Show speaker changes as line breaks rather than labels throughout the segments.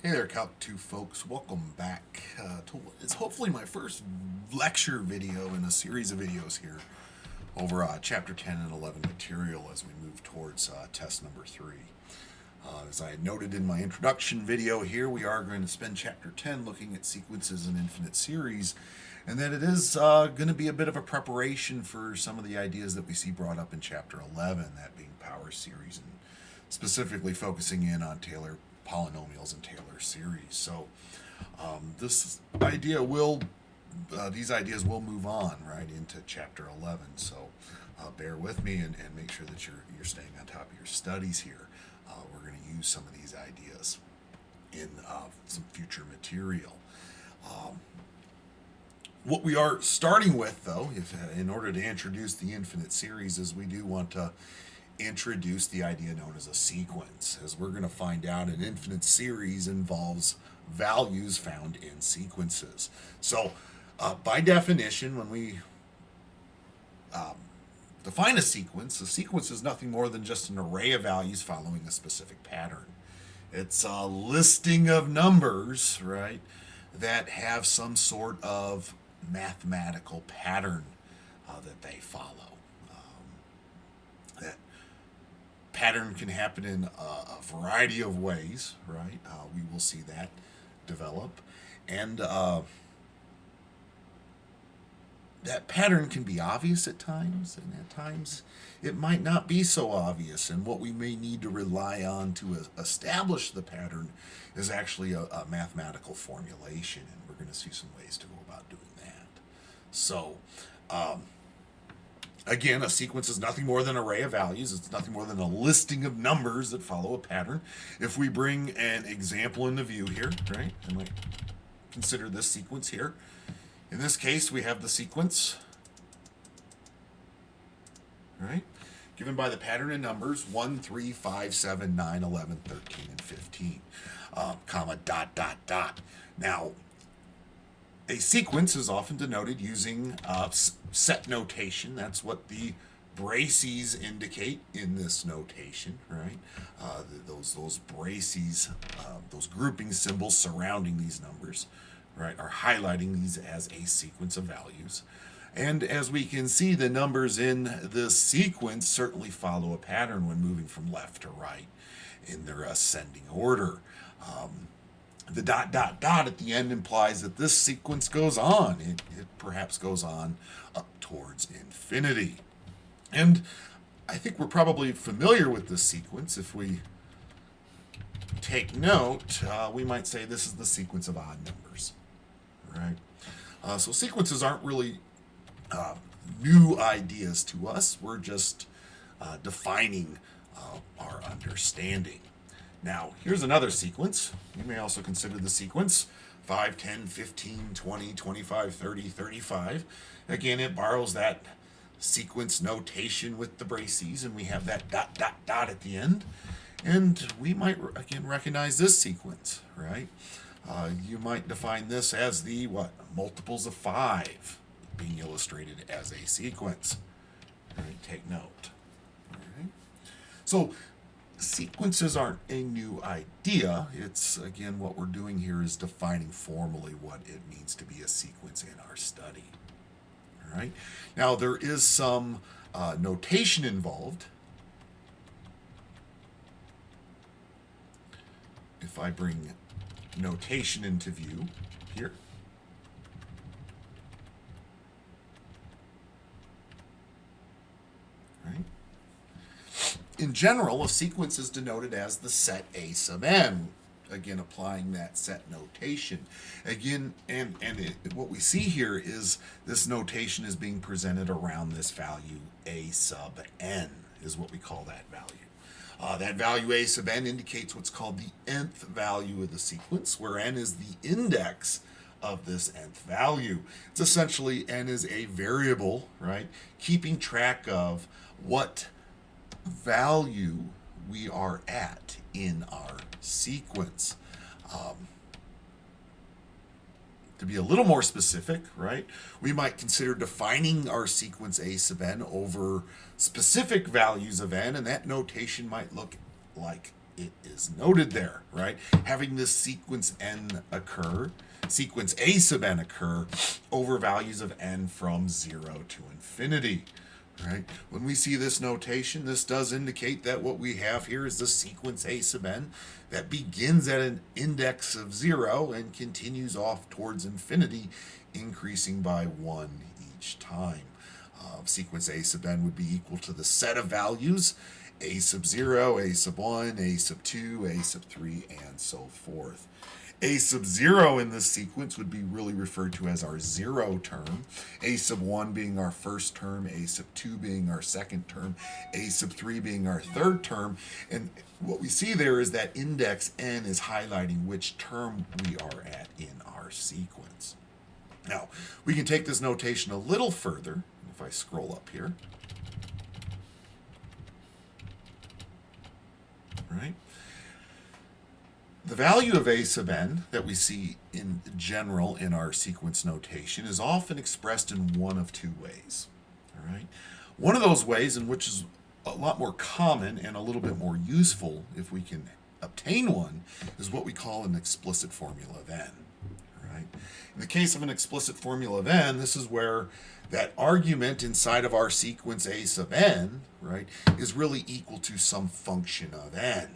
Hey there, Calc 2 folks. Welcome back to what is hopefully my first lecture video in a series of videos here over Chapter 10 and 11 material as we move towards test number 3. As I had noted in my introduction video here, we are going to spend Chapter 10 looking at sequences and infinite series, and that it is going to be a bit of a preparation for some of the ideas that we see brought up in Chapter 11, that being power series, and specifically focusing in on Taylor polynomials and Taylor series. So these ideas will move on right into Chapter 11. So bear with me and make sure that you're staying on top of your studies here. We're going to use some of these ideas in some future material. What we are starting with, though, in order to introduce the infinite series, is we do want to introduce the idea known as a sequence. As we're going to find out, an infinite series involves values found in sequences. So, by definition, when we define a sequence is nothing more than just an array of values following a specific pattern. It's a listing of numbers, right, that have some sort of mathematical pattern that they follow. That pattern can happen in a variety of ways, right? We will see that develop. And that pattern can be obvious at times, and at times it might not be so obvious. And what we may need to rely on to establish the pattern is actually a mathematical formulation, and we're going to see some ways to go about doing that. So, again, a sequence is nothing more than an array of values. It's nothing more than a listing of numbers that follow a pattern. If we bring an example into view here, right, and like consider this sequence here. In this case, we have the sequence, right, given by the pattern in numbers 1, 3, 5, 7, 9, 11, 13, and 15, comma, dot, dot, dot. Now, a sequence is often denoted using set notation. That's what the braces indicate in this notation, right? Those braces, those grouping symbols surrounding these numbers, right, are highlighting these as a sequence of values. And as we can see, the numbers in this sequence certainly follow a pattern when moving from left to right in their ascending order. The dot, dot, dot at the end implies that this sequence goes on. It perhaps goes on up towards infinity. And I think we're probably familiar with this sequence. If we take note, we might say this is the sequence of odd numbers, right? So sequences aren't really new ideas to us. We're just defining our understanding. Now, here's another sequence. You may also consider the sequence 5, 10, 15, 20, 25, 30, 35. Again, it borrows that sequence notation with the braces, and we have that dot, dot, dot at the end. And we might, again, recognize this sequence, right? You might define this as the, multiples of 5 being illustrated as a sequence. All right, take note. All right. So, sequences aren't a new idea. It's, again, what we're doing here is defining formally what it means to be a sequence in our study. All right. Now, there is some notation involved. If I bring notation into view here, right? In general, a sequence is denoted as the set A sub n. Again, applying that set notation. Again, what we see here is this notation is being presented around this value A sub n, is what we call that value. That value A sub n indicates what's called the nth value of the sequence, where n is the index of this nth value. It's essentially n is a variable, right, keeping track of what value we are at in our sequence. To be a little more specific, right, we might consider defining our sequence A sub n over specific values of n, and that notation might look like it is noted there, right? Having this sequence n occur, sequence a sub n occur over values of n from 0 to infinity, right? When we see this notation, this does indicate that what we have here is the sequence a sub n that begins at an index of 0 and continues off towards infinity, increasing by 1 each time. Sequence a sub n would be equal to the set of values a sub 0, a sub 1, a sub 2, a sub 3, and so forth. A sub 0 in this sequence would be really referred to as our 0 term, a sub 1 being our first term, a sub 2 being our second term, a sub 3 being our third term, and what we see there is that index n is highlighting which term we are at in our sequence. Now, we can take this notation a little further. If I scroll up here, right? The value of a sub n that we see in general in our sequence notation is often expressed in one of two ways, all right? One of those ways, and which is a lot more common and a little bit more useful if we can obtain one, is what we call an explicit formula of n, right? In the case of an explicit formula of n, this is where that argument inside of our sequence a sub n, right, is really equal to some function of n,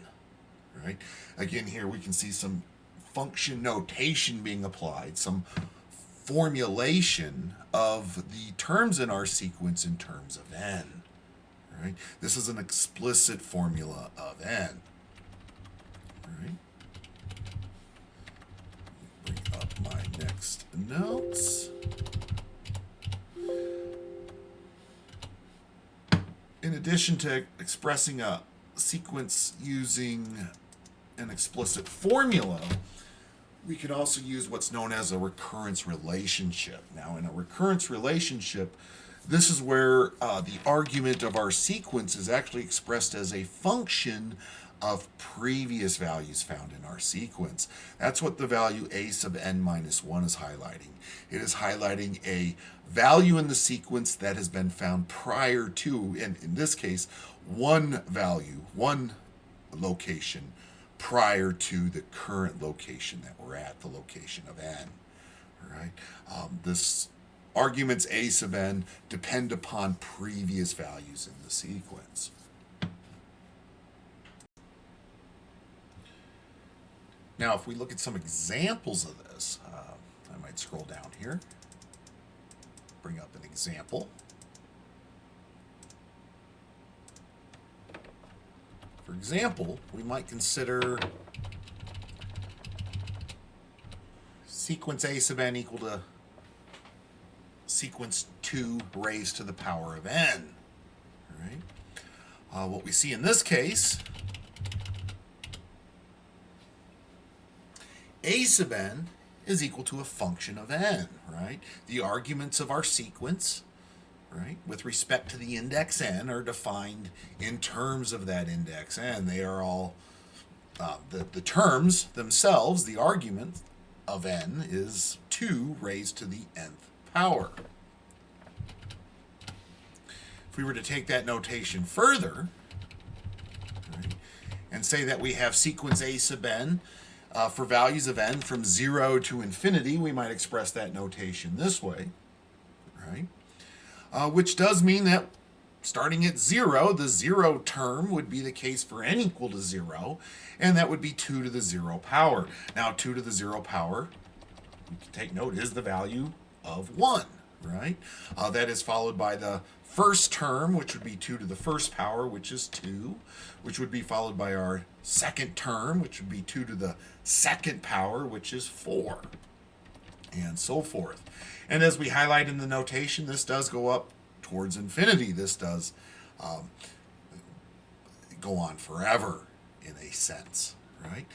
right? Again, here we can see some function notation being applied, some formulation of the terms in our sequence in terms of n, right? This is an explicit formula of n, right? Bring up my next notes. In addition to expressing a sequence using an explicit formula, we can also use what's known as a recurrence relationship. Now, in a recurrence relationship, this is where the argument of our sequence is actually expressed as a function of previous values found in our sequence. That's what the value a sub n minus 1 is highlighting. It is highlighting a value in the sequence that has been found prior to, and in this case, one value, one location prior to the current location that we're at, the location of n. All right. This arguments a sub n depend upon previous values in the sequence. Now, if we look at some examples of this, I might scroll down here, bring up an example. For example, we might consider sequence a sub n equal to sequence 2 raised to the power of n. All right. What we see in this case, a sub n is equal to a function of n, right? The arguments of our sequence, right, with respect to the index n are defined in terms of that index n. They are all, the terms themselves, the argument of n is 2 raised to the nth power. If we were to take that notation further, right, and say that we have sequence a sub n for values of n from 0 to infinity, we might express that notation this way, right? Which does mean that starting at 0, the 0 term would be the case for n equal to 0, and that would be 2 to the 0 power. Now, 2 to the 0 power, you can take note, is the value of 1, right? That is followed by the first term, which would be 2 to the first power, which is 2, which would be followed by our second term, which would be 2 to the second power, which is 4, and so forth. And as we highlight in the notation, this does go up towards infinity. This does go on forever in a sense, right?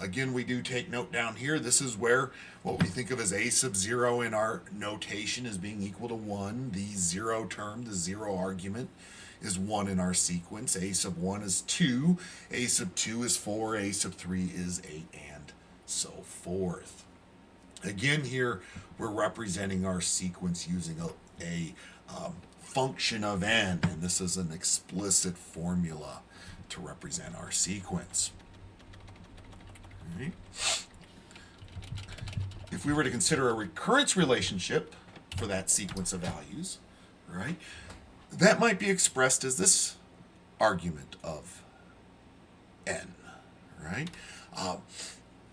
Again, we do take note down here. This is where what we think of as a sub 0 in our notation is being equal to 1. The 0 term, the 0 argument, is 1 in our sequence. A sub 1 is 2. A sub 2 is 4. A sub 3 is 8, and so forth. Again, here we're representing our sequence using a function of n, and this is an explicit formula to represent our sequence. Right. If we were to consider a recurrence relationship for that sequence of values, right, that might be expressed as this argument of n, right?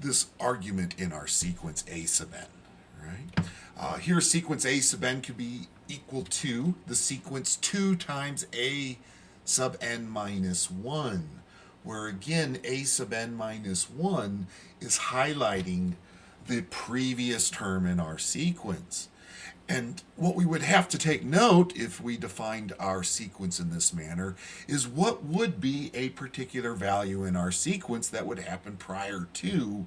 This argument in our sequence a sub n, right? Here sequence a sub n could be equal to the sequence 2 times a sub n minus 1, where again a sub n minus 1 is highlighting the previous term in our sequence. And what we would have to take note if we defined our sequence in this manner is what would be a particular value in our sequence that would happen prior to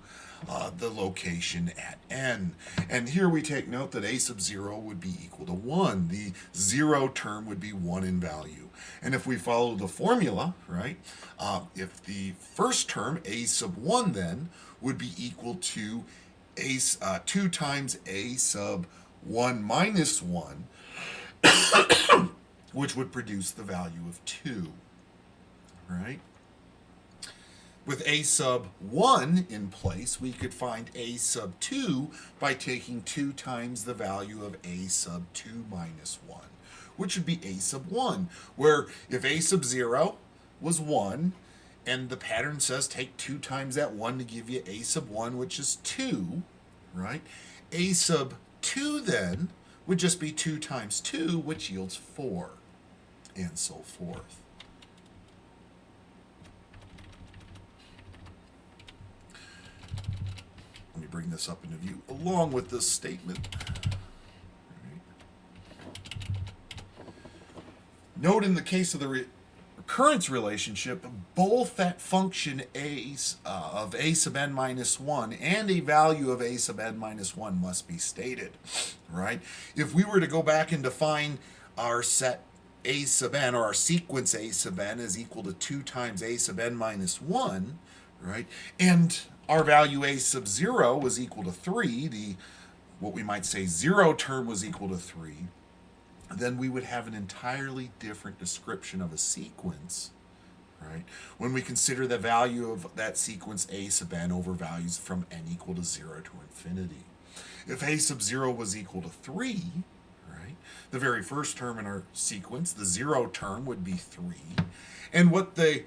the location at n. And here we take note that a sub 0 would be equal to 1. The 0 term would be 1 in value. And if we follow the formula, right, if the first term, a sub 1 then, would be equal to 2 times a sub 1 minus 1, which would produce the value of 2, right? With a sub 1 in place, we could find a sub 2 by taking 2 times the value of a sub 2 minus 1, which would be a sub 1, where if a sub 0 was 1, and the pattern says take 2 times that 1 to give you a sub 1, which is 2, right? A sub 2 then would just be 2 times 2, which yields 4, and so forth. Let me bring this up into view along with this statement. Note in the case of the recurrence relationship, both that function a of a sub n minus 1 and a value of a sub n minus 1 must be stated, right? If we were to go back and define our set a sub n, or our sequence a sub n is equal to 2 times a sub n minus 1, right? And our value a sub 0 was equal to 3, the what we might say 0 term was equal to 3, then we would have an entirely different description of a sequence, right? When we consider the value of that sequence a sub n over values from n equal to 0 to infinity. If a sub 0 was equal to 3, right, the very first term in our sequence, the 0 term, would be 3. And what the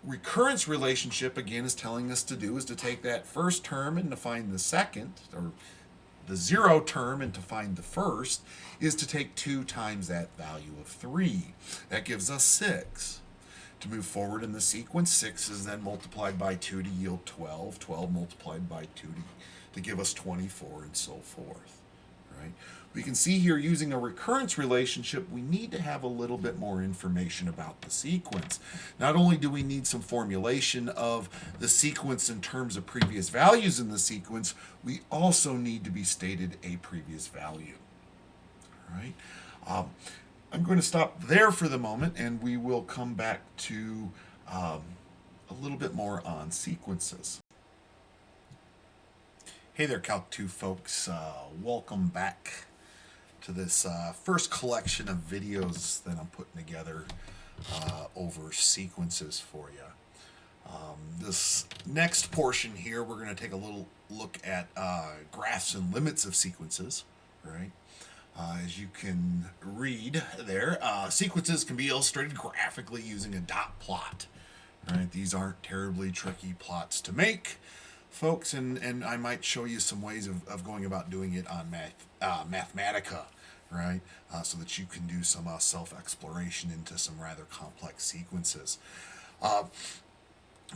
recurrence relationship, again, is telling us to do is to take that first term and to find the second, or the 0 term and to find the first, is to take 2 times that value of 3. That gives us 6. To move forward in the sequence, 6 is then multiplied by 2 to yield 12, 12 multiplied by 2 to give us 24, and so forth, right? We can see here, using a recurrence relationship, we need to have a little bit more information about the sequence. Not only do we need some formulation of the sequence in terms of previous values in the sequence, we also need to be stated a previous value, right? I'm going to stop there for the moment, and we will come back to a little bit more on sequences. Hey there, Calc 2 folks. Welcome back to this first collection of videos that I'm putting together over sequences for you. This next portion here, we're going to take a little look at graphs and limits of sequences, right? As you can read there, sequences can be illustrated graphically using a dot plot, right? These aren't terribly tricky plots to make, folks, and I might show you some ways of going about doing it on Mathematica, right? So that you can do some self-exploration into some rather complex sequences.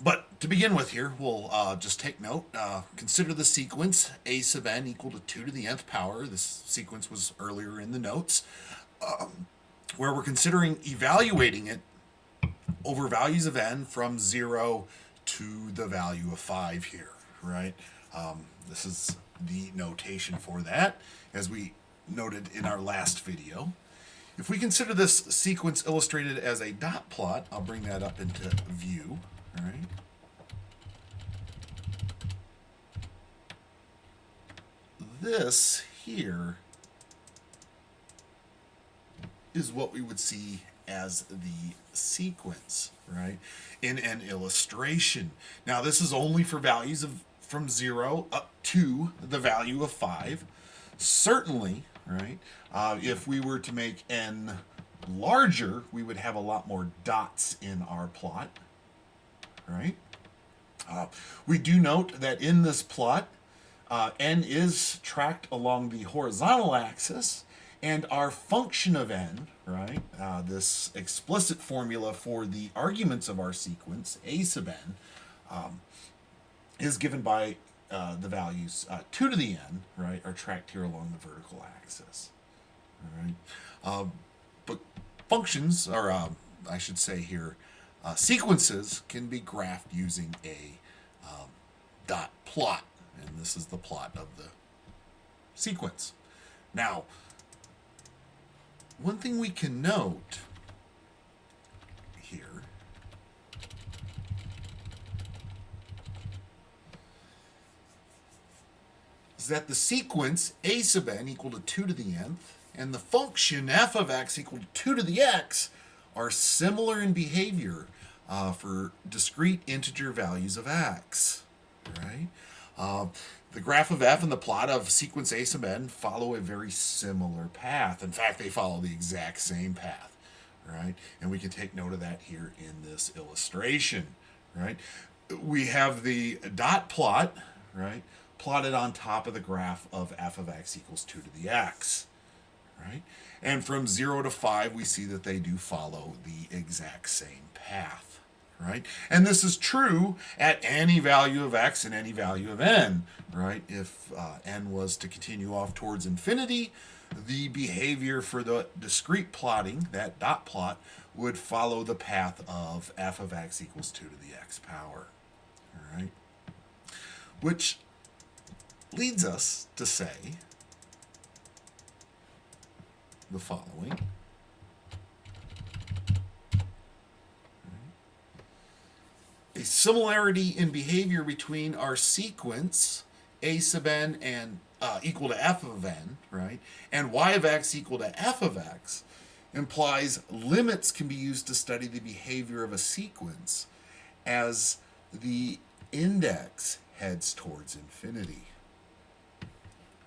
But to begin with here, we'll just take note. Consider the sequence a sub n equal to 2 to the nth power. This sequence was earlier in the notes, where we're considering evaluating it over values of n from 0 to the value of 5 here, right? This is the notation for that, as we noted in our last video. If we consider this sequence illustrated as a dot plot, I'll bring that up into view. All right. This here is what we would see as the sequence, right, in an illustration. Now, this is only for values of from 0 up to the value of 5. Certainly, right, if we were to make n larger, we would have a lot more dots in our plot, right? We do note that in this plot, n is tracked along the horizontal axis, and our function of n, right, this explicit formula for the arguments of our sequence, a sub n, is given by the values 2 to the n, right, are tracked here along the vertical axis. All right. But functions, or I should say here, sequences can be graphed using a dot plot, and this is the plot of the sequence. Now, one thing we can note here is that the sequence a sub n equal to 2 to the nth and the function f of x equal to 2 to the x are similar in behavior for discrete integer values of x, right? The graph of f and the plot of sequence a sub n follow a very similar path. In fact, they follow the exact same path, right? And we can take note of that here in this illustration, right? We have the dot plot, right, plotted on top of the graph of f of x equals 2 to the x, right? And from 0 to 5, we see that they do follow the exact same path, right? And this is true at any value of x and any value of n, right? If n was to continue off towards infinity, the behavior for the discrete plotting, that dot plot, would follow the path of f of x equals 2 to the x power, all right? Which leads us to say the following. A similarity in behavior between our sequence a sub n and equal to f of n, right, and y of x equal to f of x implies limits can be used to study the behavior of a sequence as the index heads towards infinity.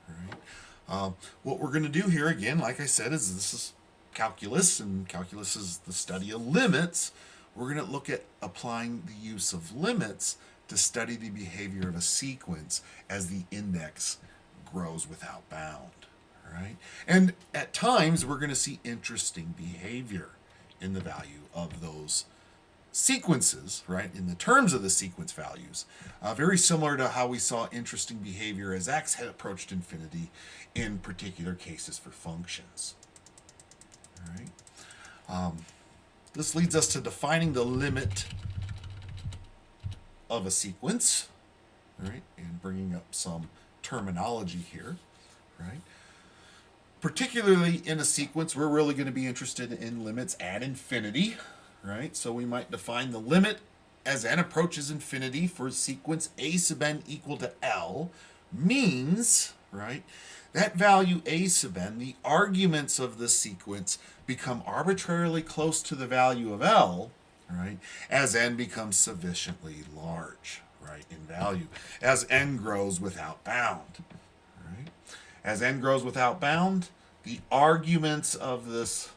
Right. What we're going to do here, again, like I said, is this is calculus, and calculus is the study of limits. We're going to look at applying the use of limits to study the behavior of a sequence as the index grows without bound. Right? And at times, we're going to see interesting behavior in the value of those sequences, right, in the terms of the sequence values, very similar to how we saw interesting behavior as x had approached infinity in particular cases for functions. All right. This leads us to defining the limit of a sequence, right, and bringing up some terminology here, right. Particularly in a sequence, we're really going to be interested in limits at infinity, right? So we might define the limit as n approaches infinity for sequence a sub n equal to L means, right, that value a sub n, the arguments of the sequence become arbitrarily close to the value of L, right, as n becomes sufficiently large, right, in value, as n grows without bound, right? As n grows without bound, the arguments of this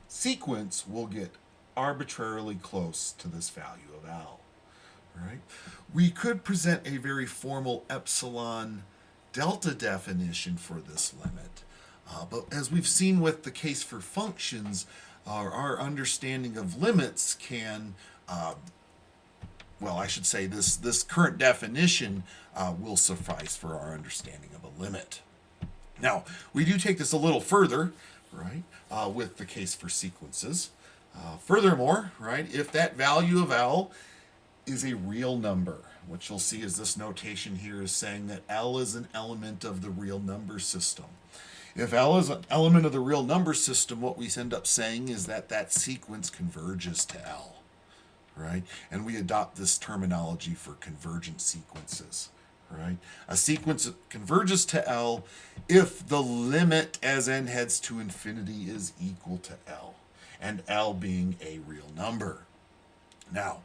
sequence will get arbitrarily close to this value of L, right? We could present a very formal epsilon delta definition for this limit, but as we've seen with the case for functions, our understanding of limits can, well, I should say this current definition will suffice for our understanding of a limit. Now, we do take this a little further, right, with the case for sequences. Furthermore, right, if that value of L is a real number, what you'll see is this notation here is saying that L is an element of the real number system. If L is an element of the real number system, what we end up saying is that that sequence converges to L, right? And we adopt this terminology for convergent sequences, right? A sequence converges to L if the limit as n heads to infinity is equal to L. and L being a real number. Now,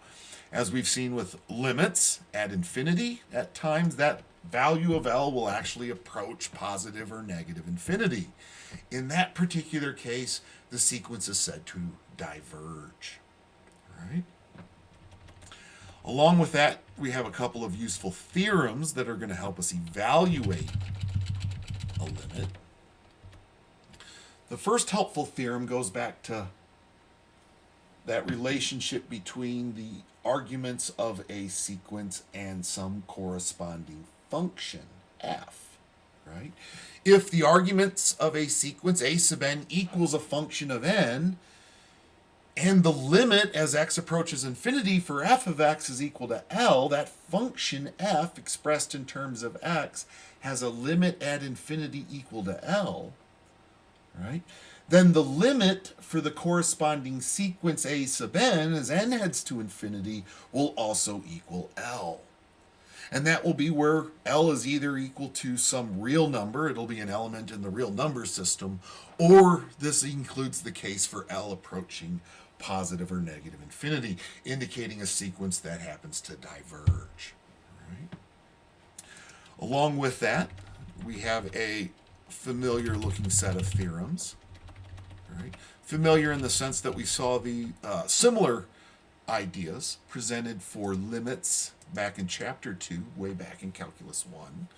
as we've seen with limits at infinity, at times that value of L will actually approach positive or negative infinity. In that particular case, the sequence is said to diverge. Right? Along with that, we have a couple of useful theorems that are going to help us evaluate a limit. The first helpful theorem goes back to that relationship between the arguments of a sequence and some corresponding function, f, right? If the arguments of a sequence, a sub n, equals a function of n, and the limit as x approaches infinity for f of x is equal to L, that function f expressed in terms of x has a limit at infinity equal to L, right? Then the limit for the corresponding sequence a sub n as n heads to infinity will also equal L. And that will be where L is either equal to some real number, it'll be an element in the real number system, or this includes the case for L approaching positive or negative infinity, indicating a sequence that happens to diverge. Right? Along with that, we have a familiar looking set of theorems. Right? Familiar in the sense that we saw the similar ideas presented for limits back in chapter 2, way back in calculus 1.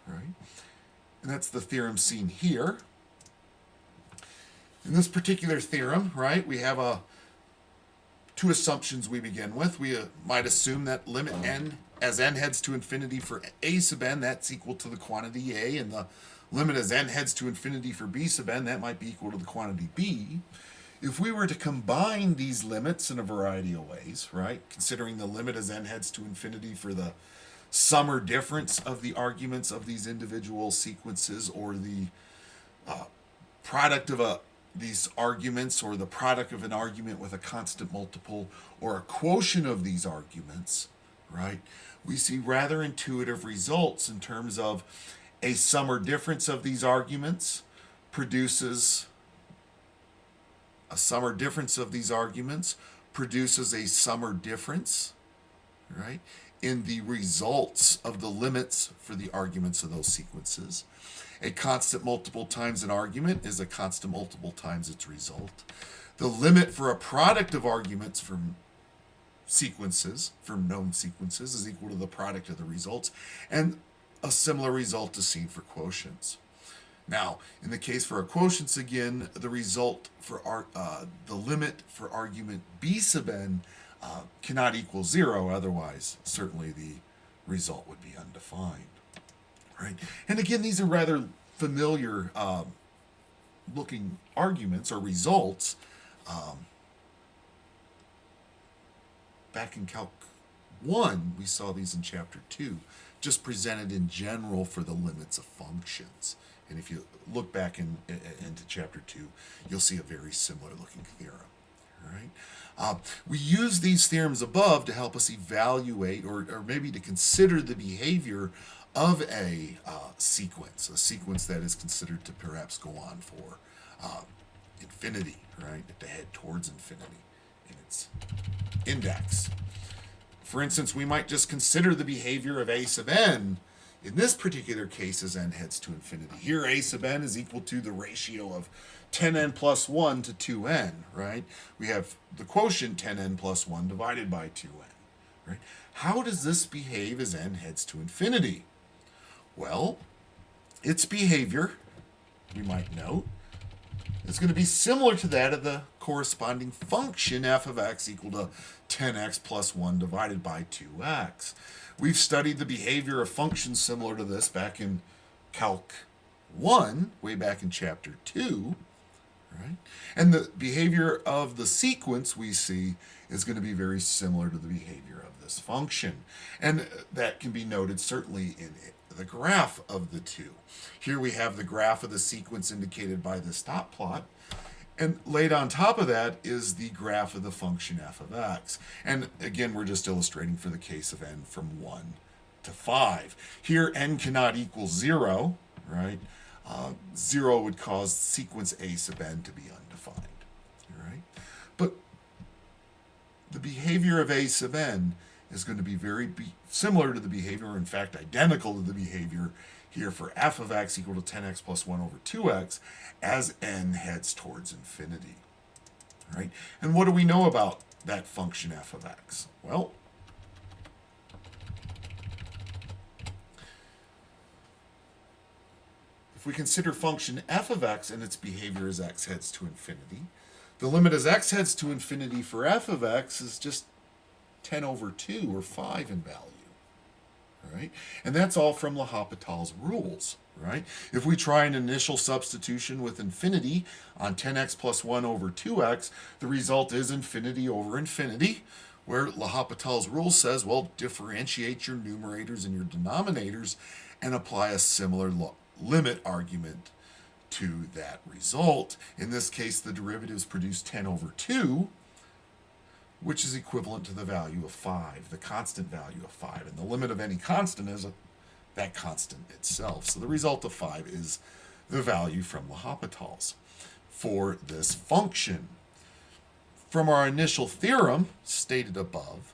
Right? And that's the theorem seen here. In this particular theorem, right, we have two assumptions we begin with. We might assume that limit n as n heads to infinity for a sub n, that's equal to the quantity a, and the limit as n heads to infinity for b sub n, that might be equal to the quantity b. If we were to combine these limits in a variety of ways, right, considering the limit as n heads to infinity for the sum or difference of the arguments of these individual sequences, or the product of these arguments, or the product of an argument with a constant multiple, or a quotient of these arguments, right, we see rather intuitive results in terms of a sum or difference of these arguments produces a sum or difference of these arguments produces a sum or difference, right, in the results of the limits for the arguments of those sequences. A constant multiple times an argument is a constant multiple times its result. The limit for a product of arguments from sequences, from known sequences, is equal to the product of the results, and a similar result is seen for quotients. Now, in the case for our quotients, again, the result for the limit for argument b sub n cannot equal 0, otherwise certainly the result would be undefined. Right? And again, these are rather familiar looking arguments or results. Back in Calc 1, we saw these in Chapter 2, just presented in general for the limits of functions. And if you look back into Chapter 2, you'll see a very similar looking theorem. Right? We use these theorems above to help us evaluate or maybe to consider the behavior of a sequence that is considered to perhaps go on for infinity, right? To head towards infinity in its index. For instance, we might just consider the behavior of a sub n. In this particular case, as n heads to infinity. Here, a sub n is equal to the ratio of 10n plus 1 to 2n, right? We have the quotient 10n plus 1 divided by 2n, right? How does this behave as n heads to infinity? Well, its behavior, we might note, is going to be similar to that of the corresponding function f of x equal to 10x plus 1 divided by 2x. We've studied the behavior of functions similar to this back in Calc 1, way back in Chapter 2, right? And the behavior of the sequence we see is going to be very similar to the behavior of this function. And that can be noted certainly in the graph of the two. Here we have the graph of the sequence indicated by this dot plot, and laid on top of that is the graph of the function f of x. And again, we're just illustrating for the case of n from 1 to 5. Here, n cannot equal 0, right? 0 would cause sequence a sub n to be undefined, right? the behavior of a sub n is going to be very similar to the behavior, or in fact identical to the behavior here for f of x equal to 10x plus 1 over 2x as n heads towards infinity. All right? And what do we know about that function f of x? Well, if we consider function f of x and its behavior as x heads to infinity, the limit as x heads to infinity for f of x is just 10 over 2, or 5 in value. Right? And that's all from L'Hopital's rules. Right? If we try an initial substitution with infinity on 10x plus 1 over 2x, the result is infinity over infinity, where L'Hopital's rule says, well, differentiate your numerators and your denominators and apply a similar limit argument to that result. In this case, the derivatives produce 10 over 2, which is equivalent to the value of 5, the constant value of 5. And the limit of any constant is that constant itself. So the result of 5 is the value from L'Hopital's for this function. From our initial theorem, stated above,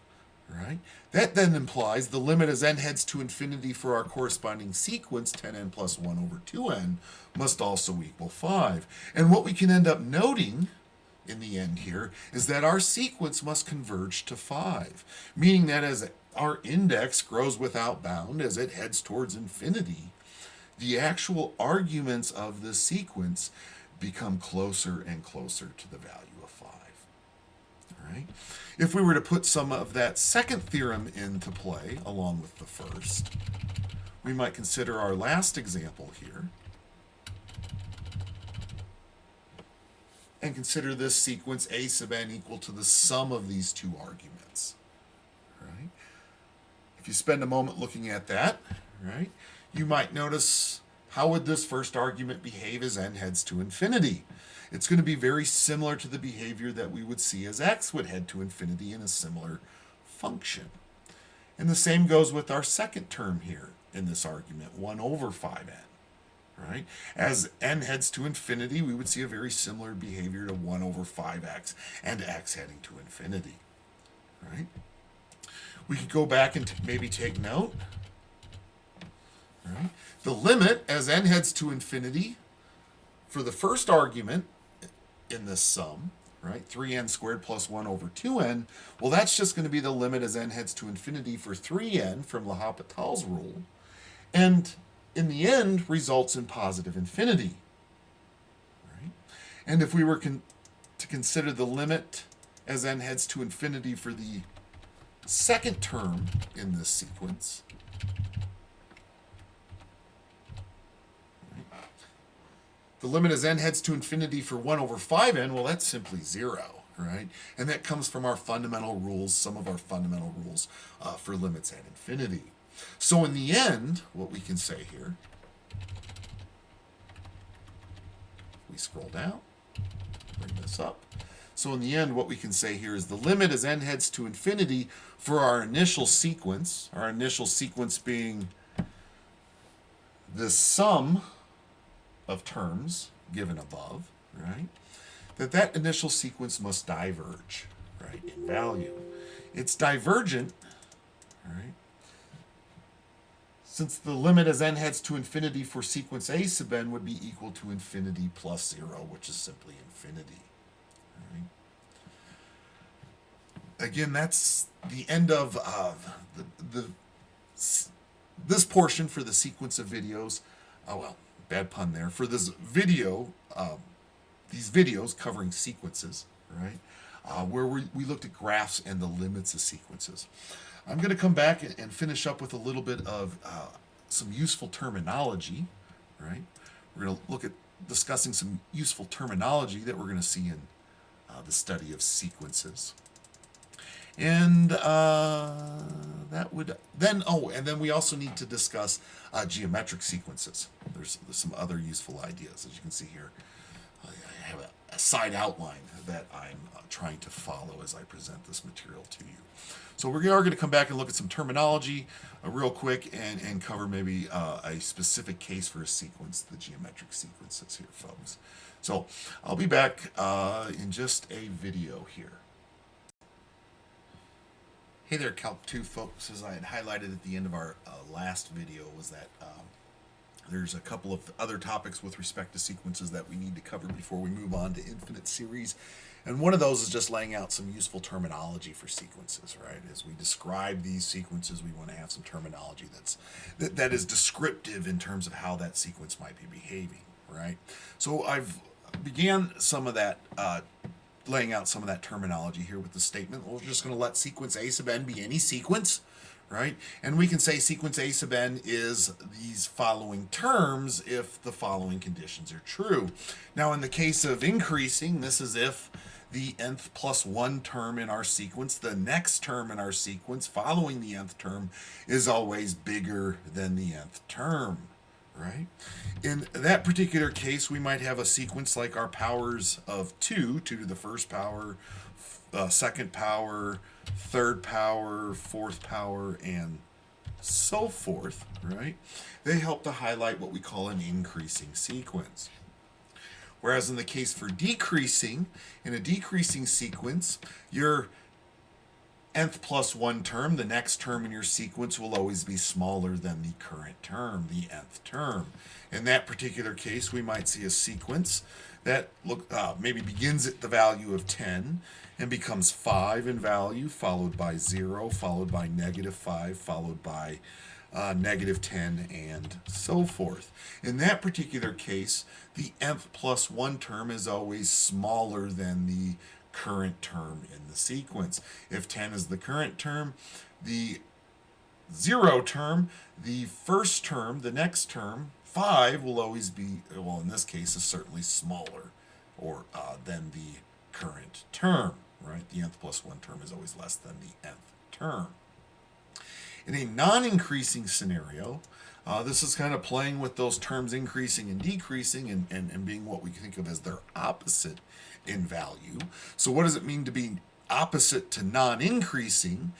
right, that then implies the limit as n heads to infinity for our corresponding sequence, 10n plus 1 over 2n, must also equal 5. And what we can end up noting in the end here is that our sequence must converge to 5, meaning that as our index grows without bound as it heads towards infinity, the actual arguments of the sequence become closer and closer to the value of 5. All right? If we were to put some of that second theorem into play along with the first, we might consider our last example here and consider this sequence a sub n equal to the sum of these two arguments. Right? If you spend a moment looking at that, right, you might notice, how would this first argument behave as n heads to infinity? It's going to be very similar to the behavior that we would see as x would head to infinity in a similar function. And the same goes with our second term here in this argument, 1 over 5n. Right? As n heads to infinity, we would see a very similar behavior to 1 over 5x and x heading to infinity. Right? We could go back and maybe take note. Right? The limit as n heads to infinity for the first argument in this sum, right, 3n squared plus 1 over 2n, well, that's just going to be the limit as n heads to infinity for 3n from L'Hopital's rule. And in the end, results in positive infinity. Right? And if we were to consider the limit as n heads to infinity for the second term in this sequence, right, the limit as n heads to infinity for 1 over 5n, well, that's simply 0. Right? And that comes from our fundamental rules, some of our fundamental rules for limits at infinity. So in the end, what we can say here, we scroll down, bring this up. So in the end, what we can say here is the limit as n heads to infinity for our initial sequence being the sum of terms given above, right? That initial sequence must diverge, right, in value. It's divergent, right? Since the limit as n heads to infinity for sequence a sub n would be equal to infinity plus 0, which is simply infinity. Right? Again, that's the end of this portion for the sequence of videos. Oh, well, bad pun there. For this video, these videos covering sequences, right, where we looked at graphs and the limits of sequences. I'm going to come back and finish up with a little bit of some useful terminology, right? We're going to look at discussing some useful terminology that we're going to see in the study of sequences. And that would then, and then we also need to discuss geometric sequences. There's some other useful ideas. As you can see here, I have a side outline that I'm trying to follow as I present this material to you. So we are going to come back and look at some terminology real quick and cover maybe a specific case for a sequence, the geometric sequences here, folks. So I'll be back in just a video here. Hey there, Calc 2 folks. As I had highlighted at the end of our last video was that there's a couple of other topics with respect to sequences that we need to cover before we move on to infinite series. And one of those is just laying out some useful terminology for sequences, right? As we describe these sequences, we want to have some terminology that is descriptive in terms of how that sequence might be behaving, right? So I've began some of that laying out some of that terminology here with the statement. We're just going to let sequence A sub n be any sequence, right? And we can say sequence A sub n is these following terms if the following conditions are true. Now, in the case of increasing, this is if the nth plus 1 term in our sequence, the next term in our sequence following the nth term, is always bigger than the nth term. Right? In that particular case, we might have a sequence like our powers of 2 to the first power, second power, third power, fourth power, and so forth, right? They help to highlight what we call an increasing sequence. Whereas in the case for decreasing, in a decreasing sequence, your nth plus 1 term, the next term in your sequence, will always be smaller than the current term, the nth term. In that particular case, we might see a sequence that maybe begins at the value of 10 and becomes 5 in value, followed by 0, followed by -5, followed by -10, and so forth. In that particular case, the nth plus 1 term is always smaller than the current term in the sequence. If 10 is the current term, the 0 term, the first term, the next term, 5 will always be, well, in this case, is certainly smaller or than the current term, right? The nth plus 1 term is always less than the nth term. In a non-increasing scenario, this is kind of playing with those terms increasing and decreasing and being what we think of as their opposite in value. So what does it mean to be opposite to non-increasing?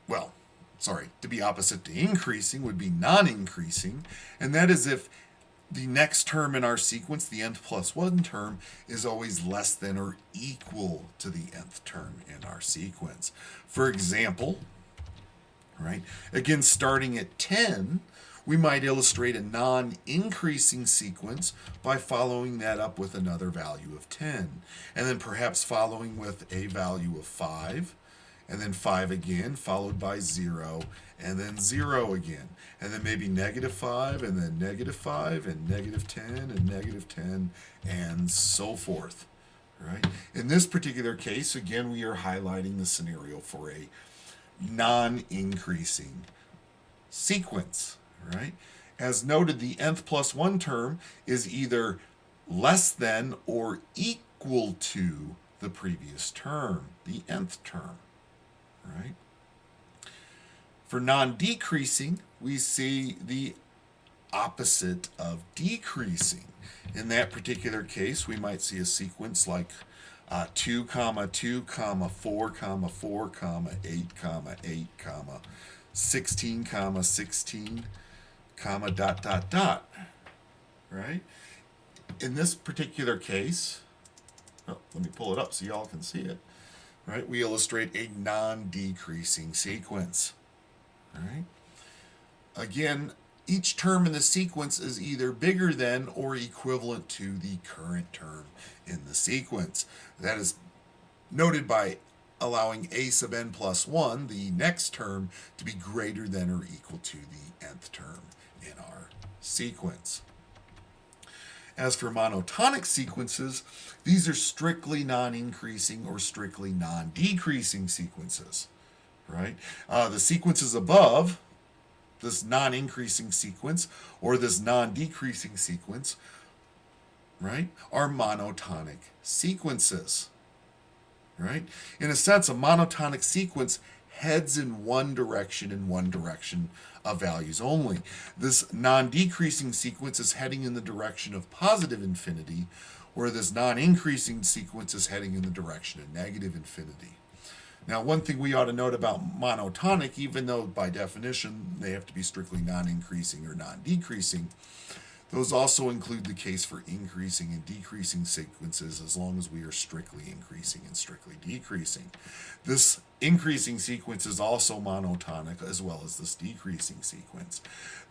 Well, sorry, to be opposite to increasing would be non-increasing, and that is if the next term in our sequence, the nth plus 1 term, is always less than or equal to the nth term in our sequence. For example, right, again, starting at 10, we might illustrate a non-increasing sequence by following that up with another value of 10, and then perhaps following with a value of 5, and then 5 again, followed by 0, and then 0 again, and then maybe -5, and then -5, and -10, and -10, and so forth, right? In this particular case, again, we are highlighting the scenario for a non-increasing sequence, right? As noted, the nth plus 1 term is either less than or equal to the previous term, the nth term, right? For non-decreasing, we see the opposite of decreasing. In that particular case, we might see a sequence like 2, 2, 4, 4, 8, 8, 16, 16, dot, dot, dot, right? In this particular case, let me pull it up so y'all can see it, right? We illustrate a non-decreasing sequence, right? Again, each term in the sequence is either bigger than or equivalent to the current term in the sequence. That is noted by allowing a sub n plus 1, the next term, to be greater than or equal to the nth term in our sequence. As for monotonic sequences, these are strictly non-increasing or strictly non-decreasing sequences, right? The sequences above, this non-increasing sequence or this non-decreasing sequence, right, are monotonic sequences, right? In a sense, a monotonic sequence heads in one direction of values only. This non-decreasing sequence is heading in the direction of positive infinity, where this non-increasing sequence is heading in the direction of negative infinity. Now, one thing we ought to note about monotonic, even though by definition they have to be strictly non-increasing or non-decreasing, Those also include the case for increasing and decreasing sequences as long as we are strictly increasing and strictly decreasing. This increasing sequence is also monotonic as well as this decreasing sequence.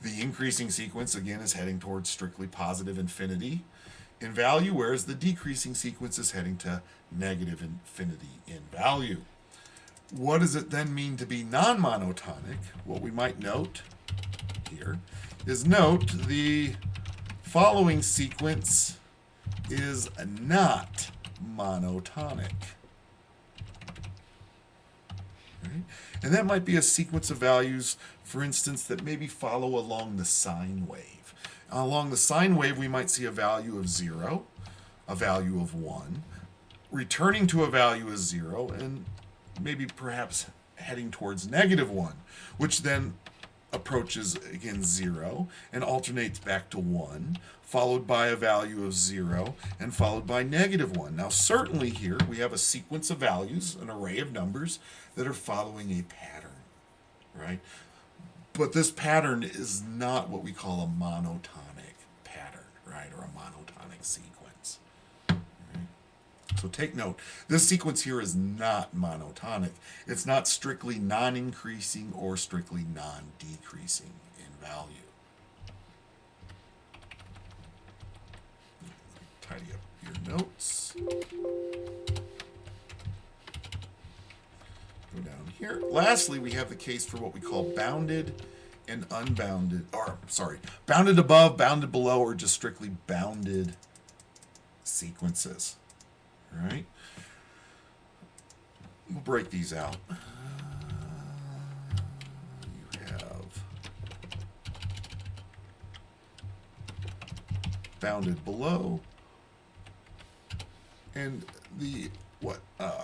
The increasing sequence, again, is heading towards strictly positive infinity in value, whereas the decreasing sequence is heading to negative infinity in value. What does it then mean to be non-monotonic? What we might note here is note the following sequence is not monotonic. Right? And that might be a sequence of values, for instance, that maybe follow along the sine wave. Along the sine wave, we might see a value of 0, a value of 1, returning to a value of 0, and maybe perhaps heading towards -1, which then approaches again 0 and alternates back to 1, followed by a value of 0 and followed by -1. Now certainly here we have a sequence of values, an array of numbers that are following a pattern, right? But this pattern is not what we call a monotonic pattern, right, or a monotonic sequence. Right? So take note, this sequence here is not monotonic. It's not strictly non-increasing or strictly non-decreasing in value. Tidy up your notes. Go down here. Lastly, we have the case for what we call bounded and unbounded, bounded above, bounded below, or just strictly bounded sequences. All right? We'll break these out. You have bounded below, and the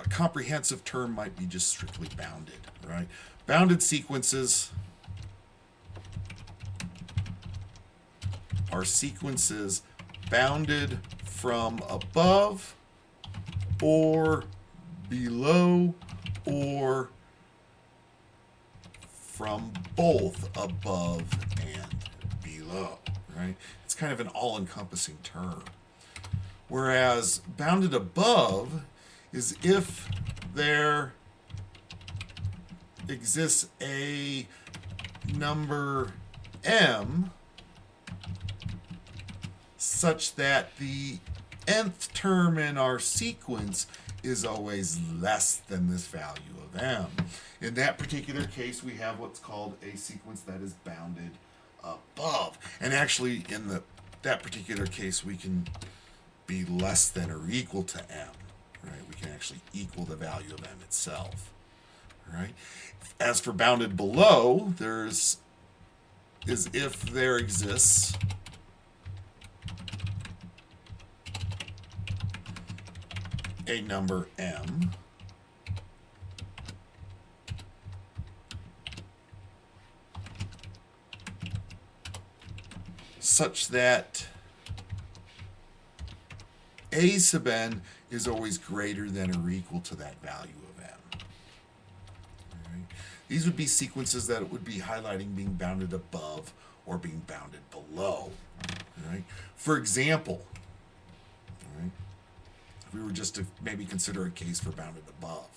comprehensive term might be just strictly bounded, right? Bounded sequences are sequences bounded from above or below or from both above and below, right? It's kind of an all-encompassing term. Whereas bounded above is if there exists a number m such that the nth term in our sequence is always less than this value of m. In that particular case, we have what's called a sequence that is bounded above. And actually, in that particular case, we can be less than or equal to m. Right? We can actually equal the value of m itself. Right? As for bounded below, is if there exists a number m such that a sub n is always greater than or equal to that value of m. Right? These would be sequences that would be highlighting being bounded above or being bounded below. Right? For example, right, if we were just to maybe consider a case for bounded above,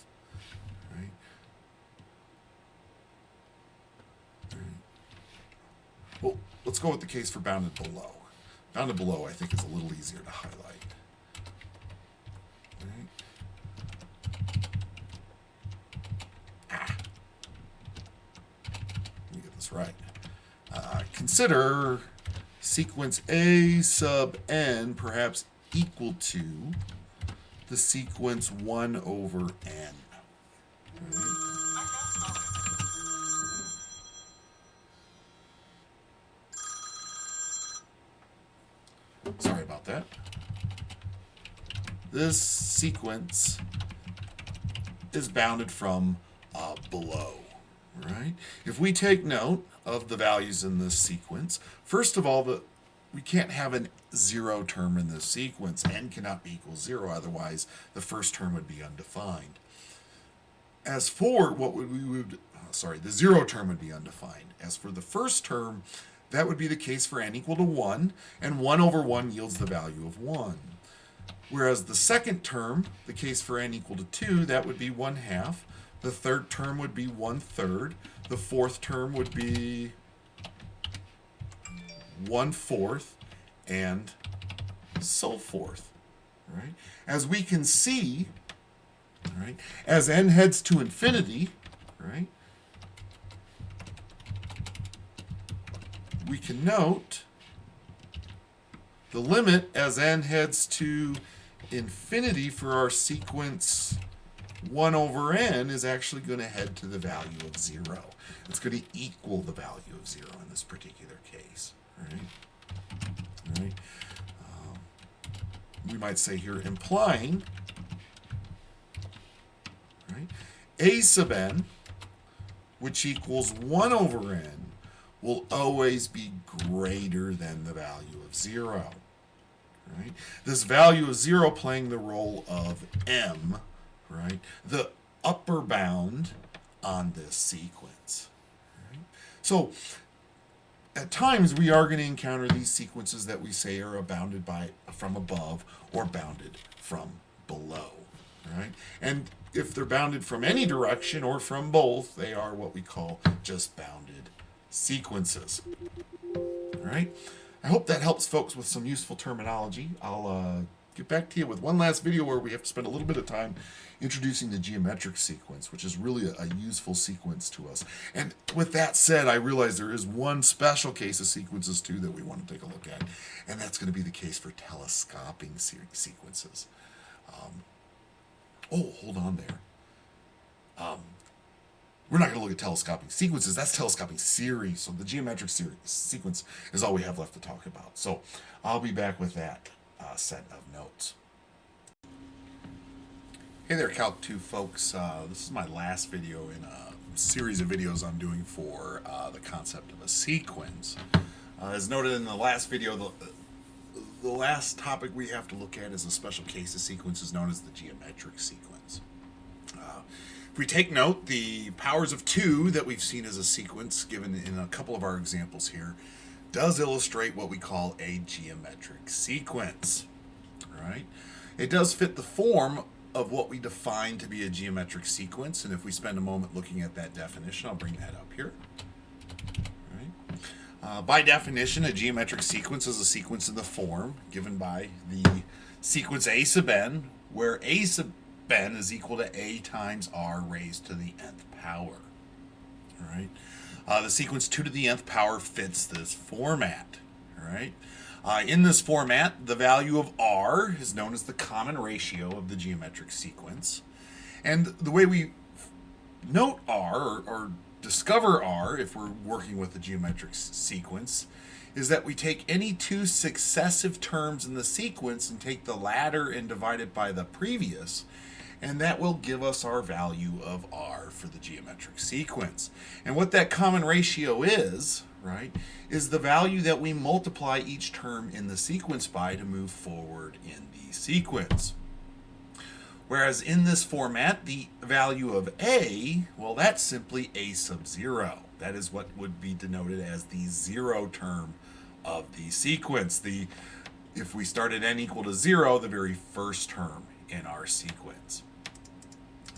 right? Well, let's go with the case for bounded below. Bounded below, I think, is a little easier to highlight. Let me get this right. Consider sequence A sub n perhaps equal to the sequence 1 over n. Right? Sorry about that. This sequence is bounded from below, right? If we take note of the values in this sequence, first of all, we can't have a 0 term in this sequence. N cannot be equal 0, otherwise the first term would be undefined. As for the 0 term would be undefined. As for the first term, that would be the case for n equal to 1, and 1 over 1 yields the value of 1. Whereas the second term, the case for n equal to 2, that would be 1/2. The third term would be 1/3. The fourth term would be 1/4, and so forth. Right? As we can see, right, as n heads to infinity, right, we can note the limit as n heads to infinity for our sequence 1 over n is actually going to head to the value of 0. It's going to equal the value of 0 in this particular case. Right? We might say here implying, right, a sub n, which equals 1 over n, will always be greater than the value of 0. Right? This value of 0 playing the role of m, right? The upper bound on this sequence. Right? So at times we are going to encounter these sequences that we say are bounded from above or bounded from below. Right? And if they're bounded from any direction or from both, they are what we call just bounded sequences. All right? I hope that helps folks with some useful terminology. I'll get back to you with one last video where we have to spend a little bit of time introducing the geometric sequence, which is really a useful sequence to us. And with that said, I realize there is one special case of sequences too that we want to take a look at, and that's going to be the case for telescoping sequences. Hold on there. We're not going to look at telescoping sequences. That's telescoping series. So the geometric sequence is all we have left to talk about. So I'll be back with that set of notes. Hey there, Calc 2 folks. This is my last video in a series of videos I'm doing for the concept of a sequence. As noted in the last video, the last topic we have to look at is a special case of sequences known as the geometric sequence. If we take note, the powers of 2 that we've seen as a sequence given in a couple of our examples here does illustrate what we call a geometric sequence. Right? It does fit the form of what we define to be a geometric sequence, and if we spend a moment looking at that definition, I'll bring that up here. Right? By definition, a geometric sequence is a sequence in the form given by the sequence a sub n, where a sub n is equal to a times r raised to the nth power. All right? The sequence 2 to the nth power fits this format. All right? In this format, the value of r is known as the common ratio of the geometric sequence. And the way we note r, or discover r, if we're working with a geometric sequence, is that we take any two successive terms in the sequence and take the latter and divide it by the previous, and that will give us our value of r for the geometric sequence. And what that common ratio is, right, is the value that we multiply each term in the sequence by to move forward in the sequence. Whereas in this format, the value of a, well, that's simply a sub 0. That is what would be denoted as the 0 term of the sequence. If we start at n equal to 0, the very first term in our sequence.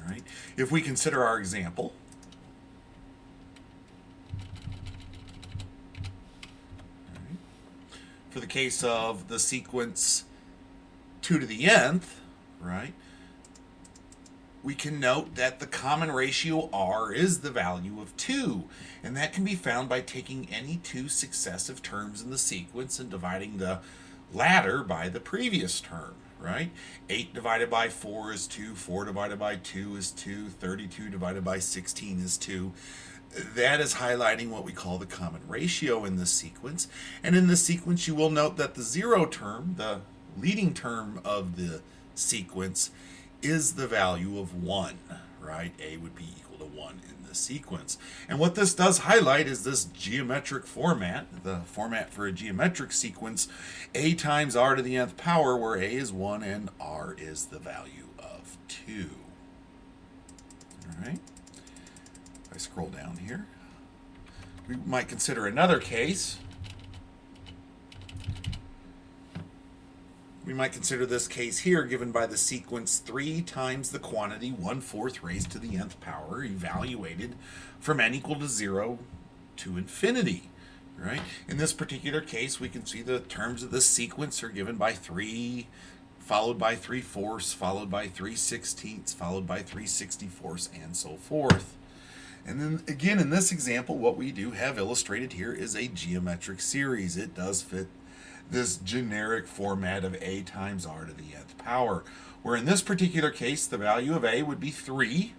All right. If we consider our example, for the case of the sequence 2 to the nth, right, we can note that the common ratio r is the value of 2, and that can be found by taking any two successive terms in the sequence and dividing the latter by the previous term, right? 8 divided by 4 is 2, 4 divided by 2 is 2, 32 divided by 16 is 2. That is highlighting what we call the common ratio in this sequence. And in this sequence, you will note that the 0 term, the leading term of the sequence, is the value of 1, right? A would be equal to 1 in this sequence. And what this does highlight is this geometric format, the format for a geometric sequence, a times r to the nth power, where a is 1 and r is the value of 2. All right? If I scroll down here, we might consider another case We might consider this case here given by the sequence 3 times the quantity 1/4 raised to the nth power evaluated from n equal to 0 to infinity. Right? In this particular case, we can see the terms of this sequence are given by 3, followed by 3/4, followed by 3/16, followed by 3/64, and so forth. And then again, in this example, what we do have illustrated here is a geometric series. It does fit this generic format of a times r to the nth power, where in this particular case, the value of a would be 3.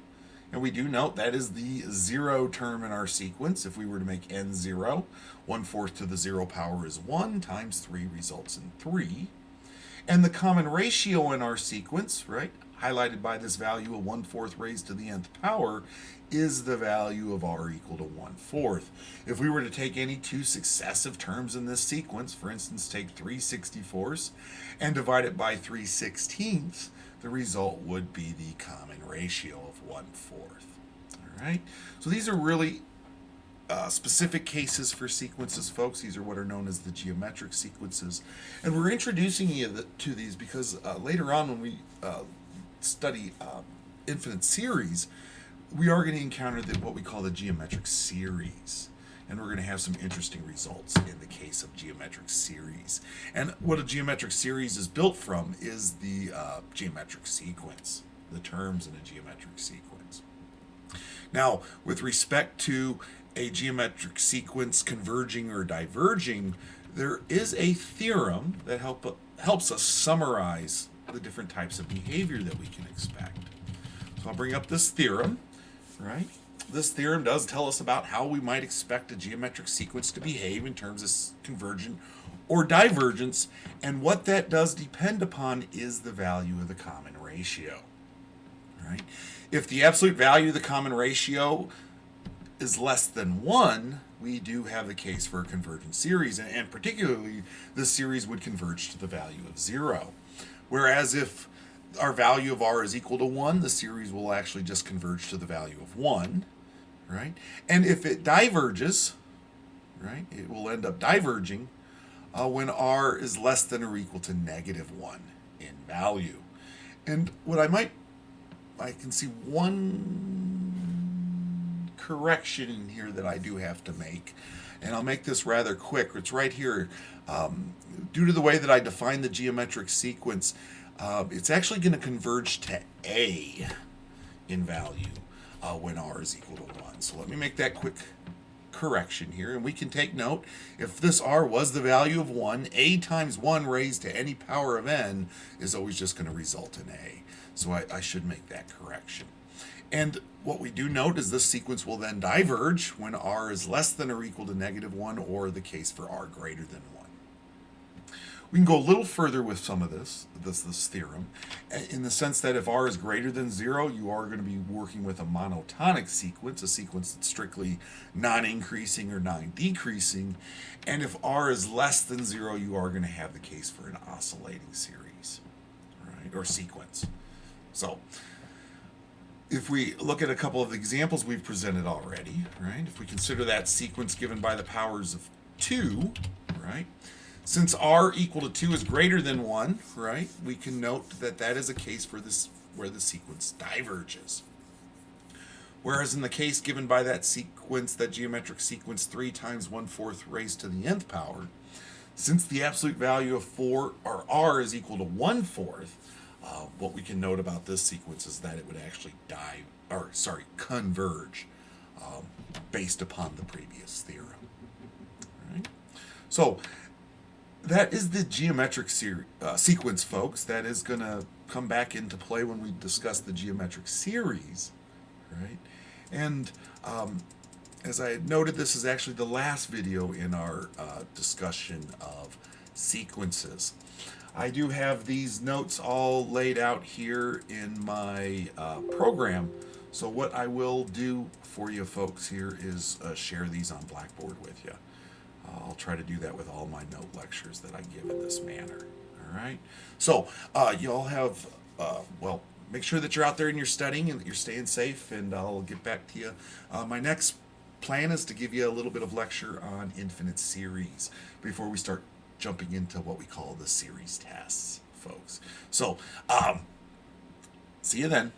And we do note that is the 0 term in our sequence. If we were to make n 0, 1/4 to the 0 power is 1 times 3 results in 3. And the common ratio in our sequence, right, highlighted by this value of 1/4 raised to the nth power, is the value of r equal to 1/4. If we were to take any two successive terms in this sequence, for instance, take 3/64 and divide it by 3/16, the result would be the common ratio of 1/4. All right, so these are really specific cases for sequences, folks. These are what are known as the geometric sequences. And we're introducing you to these because later on when we study infinite series, we are going to encounter what we call the geometric series. And we're going to have some interesting results in the case of geometric series. And what a geometric series is built from is the geometric sequence, the terms in a geometric sequence. Now, with respect to a geometric sequence converging or diverging, there is a theorem that helps us summarize the different types of behavior that we can expect. So I'll bring up this theorem, right? This theorem does tell us about how we might expect a geometric sequence to behave in terms of convergent or divergence, and what that does depend upon is the value of the common ratio. Right? If the absolute value of the common ratio is less than 1, we do have the case for a convergent series, and particularly this series would converge to the value of 0. Whereas if our value of r is equal to 1, the series will actually just converge to the value of 1, right? And if it diverges, right, it will end up diverging when r is less than or equal to -1 in value. And what I can see one correction in here that I do have to make, and I'll make this rather quick. It's right here. Due to the way that I define the geometric sequence, it's actually going to converge to a in value when r is equal to 1. So let me make that quick correction here, and we can take note, if this r was the value of 1, a times 1 raised to any power of n is always just going to result in a. So I should make that correction. And what we do note is this sequence will then diverge when r is less than or equal to -1, or the case for r greater than 1. We can go a little further with some of this theorem, in the sense that if r is greater than 0, you are going to be working with a monotonic sequence, a sequence that's strictly non-increasing or non-decreasing. And if r is less than 0, you are going to have the case for an oscillating series, right, or sequence. So if we look at a couple of the examples we've presented already, right, if we consider that sequence given by the powers of 2, right, since r equal to 2 is greater than 1, right, we can note that that is a case for this where the sequence diverges. Whereas in the case given by that sequence, that geometric sequence 3 times 1/4 raised to the nth power, since the absolute value of r is equal to 1/4, what we can note about this sequence is that it would actually converge based upon the previous theorem. Right? So that is the geometric sequence, folks. That is going to come back into play when we discuss the geometric series, right? And as I had noted, this is actually the last video in our discussion of sequences. I do have these notes all laid out here in my program, so what I will do for you folks here is share these on Blackboard with you. I'll try to do that with all my note lectures that I give in this manner. All right? So y'all have, well, make sure that you're out there and you're studying and that you're staying safe, and I'll get back to you. My next plan is to give you a little bit of lecture on infinite series before we start jumping into what we call the series tests. folks. So, see you then.